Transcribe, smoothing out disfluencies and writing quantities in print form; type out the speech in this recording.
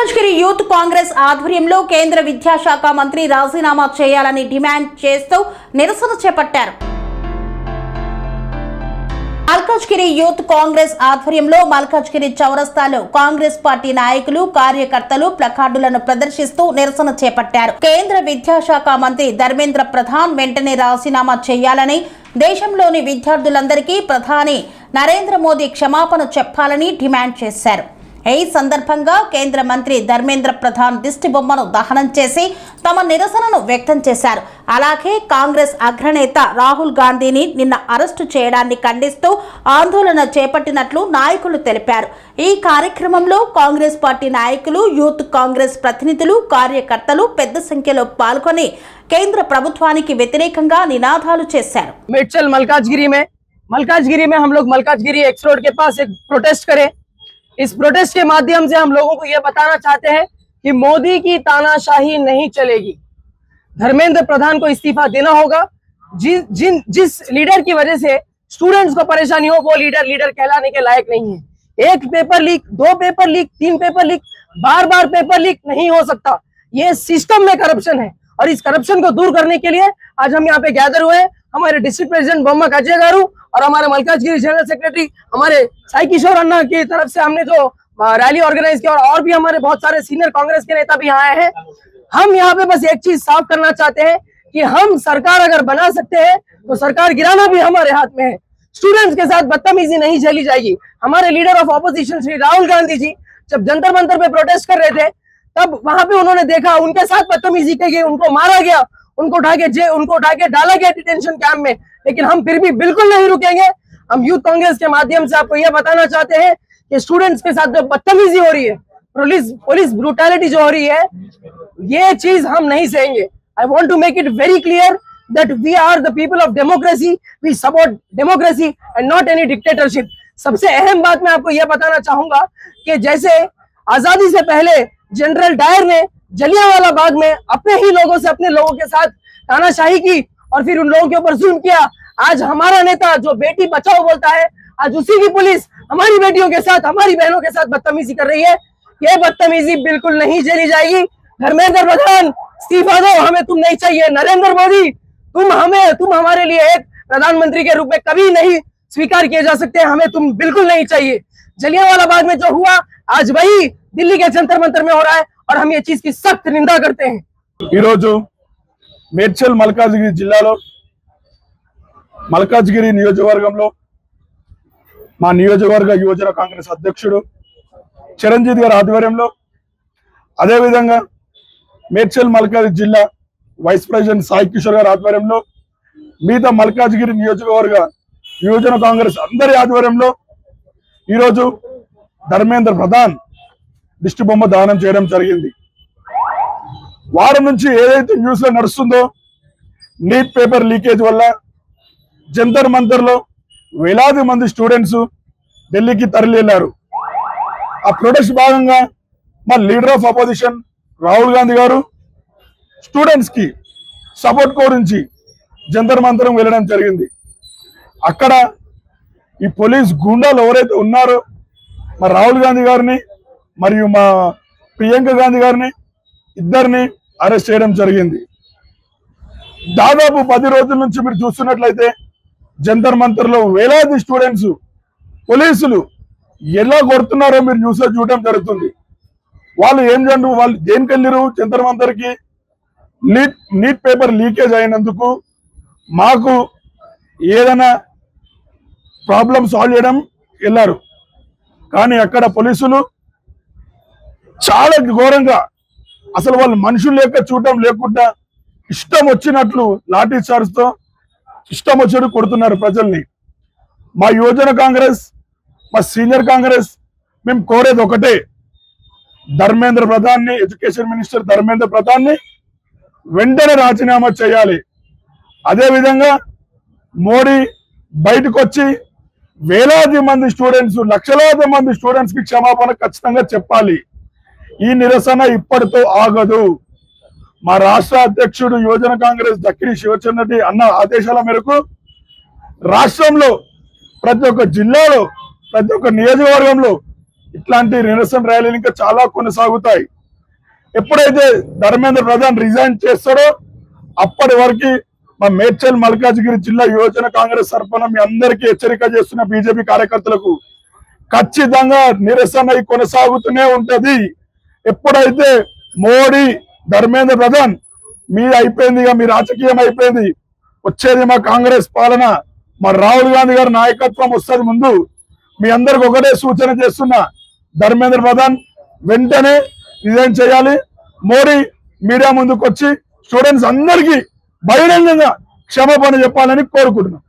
Malkajgiri youth Congress ఆధ్వర్యంలో కేంద్ర విద్యాశాఖ మంత్రి రాజీనామా చేయాలని డిమాండ్ చేస్తూ నిరసన చేపట్టారు. మల్కాజ్గిరి యూత్ కాంగ్రెస్ ఆధ్వర్యంలో మల్కాజ్గిరి చౌరస్తాలో కాంగ్రెస్ పార్టీ నాయకులు కార్యకర్తలు ప్లకార్డులను ప్రదర్శిస్తూ నిరసన చేపట్టారు. కేంద్ర విద్యాశాఖ మంత్రి ధర్మేంద్ర ప్రధాన్ వెంటనే రాజీనామా చేయాలని, దేశంలోని విద్యార్థులందరికీ ప్రధాని నరేంద్ర మోదీ క్షమాపణ చెప్పాలని డిమాండ్ చేశారు. ఈ సందర్భంగా కేంద్ర మంత్రి ధర్మేంద్ర ప్రధాన్ దిష్టి బొమ్మను దహనం చేసి తమ నిరసనను వ్యక్తం చేశారు. అలాగే కాంగ్రెస్ అగ్రనేత రాహుల్ గాంధీని నిన్న అరెస్టు చేయడాన్ని ఖండిస్తూ ఆందోళన చేపట్టినట్లు నాయకులు తెలిపారు. ఈ కార్యక్రమంలో కాంగ్రెస్ పార్టీ నాయకులు, యూత్ కాంగ్రెస్ ప్రతినిధులు, కార్యకర్తలు పెద్ద సంఖ్యలో పాల్గొని కేంద్ర ప్రభుత్వానికి వ్యతిరేకంగా నినాదాలు చేశారు. मेडचल मलकाजगिरी में हम लोग मलकाजगिरी एक्स रोड के पास एक प्रोटेस्ट करें। इस प्रोटेस्ट के माध्यम से हम लोगों को यह बताना चाहते हैं कि मोदी की तानाशाही नहीं चलेगी। धर्मेंद्र प्रधान को इस्तीफा देना होगा। जिस लीडर की वजह से स्टूडेंट्स को परेशानी हो, वो लीडर कहलाने के लायक नहीं है। एक paper leak, 2 paper leak, 3 paper leak, बार पेपर लीक नहीं हो सकता। ये सिस्टम में करप्शन है और इस करप्शन को दूर करने के लिए आज हम यहाँ पे गैदर हुए हैं। हमारे डिस्ट्रिक्ट प्रेसिडेंट बोम्मा काजे गारू और हमारे मलकाजगिरी जनरल सेक्रेटरी हमारे साई किशोर अन्ना की तरफ से हमने जो रैली ऑर्गेनाइज किया और भी हमारे बहुत सारे सीनियर कांग्रेस के नेता भी यहाँ आए हैं। हम यहाँ पे बस एक चीज साफ करना चाहते हैं कि हम सरकार अगर बना सकते हैं तो सरकार गिराना भी हमारे हाथ में है। स्टूडेंट्स के साथ बदतमीजी नहीं झेली जाएगी। हमारे leader of opposition Shri Rahul Gandhi ji जब जंतर मंतर पे प्रोटेस्ट कर रहे थे, तब वहां पे उन्होंने देखा उनके साथ बदतमीजी की गई, उनको मारा गया, उनको उठा के डाला गया डिटेंशन कैंप में। लेकिन हम फिर भी बिल्कुल नहीं रुकेंगे। हम यूथ कांग्रेस के माध्यम से आपको यह बताना चाहते हैं कि स्टूडेंट्स के साथ जो बदतमीजी हो रही है, पुलिस ब्रूटैलिटी जो हो रही है, ये चीज हम नहीं सहेंगे। I want to make it very clear that we are the people of democracy. We support democracy and not any dictatorship. सबसे अहम बात मैं आपको यह बताना चाहूंगा कि जैसे आजादी से पहले जनरल डायर ने जलियांवाला बाग में अपने ही लोगों से अपने लोगों के साथ तानाशाही की और फिर उन लोगों के ऊपर जुल्म किया, आज हमारा नेता जो बेटी बचाओ बोलता है, आज उसी की पुलिस हमारी बेटियों के साथ, हमारी बहनों के साथ बदतमीजी कर रही है। ये बदतमीजी बिल्कुल नहीं झेली जाएगी। धर्मेंद्र प्रधान इस्तीफा दो, हमें तुम नहीं चाहिए। नरेंद्र मोदी तुम हमारे लिए एक प्रधानमंत्री के रूप में कभी नहीं स्वीकार किए जा सकते। हमें तुम बिल्कुल नहीं चाहिए। जलियांवाला बाग में जो हुआ आज वही दिल्ली के जंतर मंतर में हो रहा है और हम ये चीज की सख्त निंदा करते हैं। మేడ్చల్ మల్కాజ్గిరి జిల్లాలో మల్కాజ్గిరి నియోజకవర్గంలో మా నియోజకవర్గ యువజన కాంగ్రెస్ అధ్యక్షుడు చిరంజీవి గారి ఆధ్వర్యంలో, అదేవిధంగా మేడ్చల్ మల్కాజ్గిరి జిల్లా వైస్ ప్రెసిడెంట్ సాయి కిషోర్ గారి ఆధ్వర్యంలో, మిగతా మల్కాజ్గిరి నియోజకవర్గ యువజన కాంగ్రెస్ అందరి ఆధ్వర్యంలో ఈరోజు ధర్మేంద్ర ప్రధాన్ దిష్టి బొమ్మ దానం చేయడం జరిగింది. వారం నుంచి ఏదైతే న్యూస్ లో నడుస్తుందో, నీట్ పేపర్ లీకేజ్ వల్ల జంతర్ మంతర్ లో వేలాది మంది స్టూడెంట్స్ ఢిల్లీకి తరలి వెళ్లారు. ఆ ప్రొటెస్ట్ భాగంగా మా leader of opposition Rahul Gandhi గారు స్టూడెంట్స్ కి సపోర్ట్ గురించి జంతర్ మంతరం వెళ్ళడం జరిగింది. అక్కడ ఈ పోలీస్ గుండాలు ఎవరైతే ఉన్నారో మా రాహుల్ గాంధీ గారిని మరియు మా ప్రియాంక గాంధీ గారిని ఇద్దరిని అరెస్ట్ చేయడం జరిగింది. దాదాపు 10 రోజుల నుంచి మీరు చూస్తున్నట్లయితే జంతర్ మంతర్ లో వేలాది స్టూడెంట్స్ పోలీసులు ఎలా కొడుతున్నారో మీరు న్యూస్ లో చూడడం జరుగుతుంది. వాళ్ళు దేనికి వెళ్ళిరు జంతర్ మంతర్ కి? నీట్ పేపర్ లీకేజ్ అయినందుకు మాకు ఏదైనా ప్రాబ్లం సాల్వ్ చేయడం వెళ్ళారు. కానీ అక్కడ పోలీసులు చాలా ఘోరంగా, అసలు వాళ్ళు మనుషులు లేక చూడడం లేకుండా ఇష్టం వచ్చినట్లు లాఠీ చార్జ్ తో ఇష్టం వచ్చినట్టు కొడుతున్నారు ప్రజల్ని. మా యువజన కాంగ్రెస్, మా సీనియర్ కాంగ్రెస్ మేము కోరేది ఒకటే, ధర్మేంద్ర ప్రధాన్ ని, ఎడ్యుకేషన్ మినిస్టర్ ధర్మేంద్ర ప్రధాన్ ని వెంటనే రాజీనామా చేయాలి. అదేవిధంగా మోడీ బయటకు వచ్చి వేలాది మంది స్టూడెంట్స్, లక్షలాది మంది స్టూడెంట్స్ కి క్షమాపణ ఖచ్చితంగా చెప్పాలి. ఈ నిరసన ఇప్పటితో ఆగదు. మా రాష్ట్ర అధ్యక్షుడు యువజన కాంగ్రెస్ దక్కిరి శివచంద్ర రెడ్డి అన్న ఆదేశాల మేరకు రాష్ట్రంలో ప్రతి ఒక్క జిల్లాలో, ప్రతి ఒక్క నియోజకవర్గంలో ఇట్లాంటి నిరసన ర్యాలీలు ఇంకా చాలా కొనసాగుతాయి. ఎప్పుడైతే ధర్మేంద్ర ప్రధాన్ రిజైన్ చేస్తాడో అప్పటి వరకు మా మేడ్చల్ మల్కాజ్గిరి జిల్లా యువజన కాంగ్రెస్ తరఫున మీ అందరికీ హెచ్చరిక చేస్తున్న బీజేపీ కార్యకర్తలకు ఖచ్చితంగా నిరసన కొనసాగుతూనే ఉంటది. ఎప్పుడైతే మోడీ ధర్మేంద్ర ప్రధాన్ మీ అయిపోయింది, మీ రాజకీయం అయిపోయింది, వచ్చేది మా కాంగ్రెస్ పాలన, మా రాహుల్ గాంధీ గారి నాయకత్వం వస్తుంది ముందు. మీ అందరికి ఒకటే సూచన చేస్తున్నా, ధర్మేంద్ర ప్రధాన్ వెంటనే రిజైన్ చేయాలి. మోడీ మీడియా ముందుకు వచ్చి స్టూడెంట్స్ అందరికీ బహిరంగంగా క్షమాపణ చెప్పాలని కోరుకుంటున్నాం.